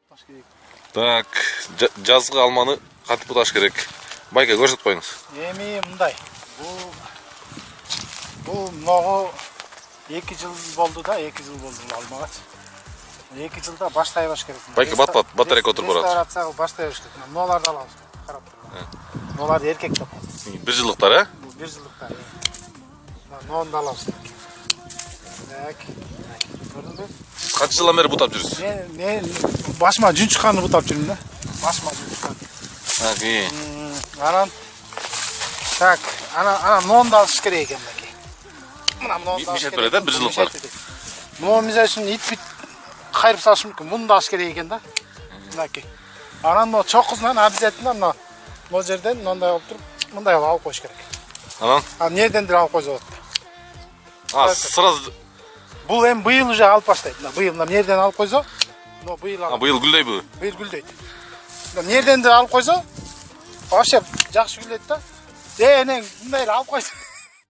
буташ керек. Так, жазғы алманы кантип буташ керек? Байка көрсөтүп коюңуз. Эми мындай. Бул могу 2 жыл болду да, 2 жыл болду алмагачы. 2 жылда баштай баш керек. Байка батарейка отуруп барат. Реставрацияга баштай баш керек. Мыналарды алабыз. Карап туруңуз. Мыналар эркек деп. 1 жылдыктар, э? Бул 1 жылдыктар. Мынаны алабыз. Так. Көрдүңбү? Канча жылдан бери бутап жүрсүз? Мен башыма жүн чыкканды бутап жүрмүн да. Башыма жүн чыккан. Анан так, анан мынаны да алыш керек экен баки. Мына мынаны да алыш керек. Мишет берет, 1 жылдыктар. Мына мисалы үчүн ит бит кайрып салыш мүмкүн. Муну да алыш керек экен да. Мынакей. Анан мына чокусунан обязательно мына жерден мындай кылып туруп, мындай алып коюш керек. Анан? Нердендир алып койсо болот. Сразу Бул эми быйыл уже алып баштайт. Быйыл мына нерден алып койсо, мына быйыл алып. Быйыл гүлдөйбү? Быйыл гүлдөйт. Нердендир алып койсо, вообще жакшы гүлдөйт да. Энең мындай алып койсо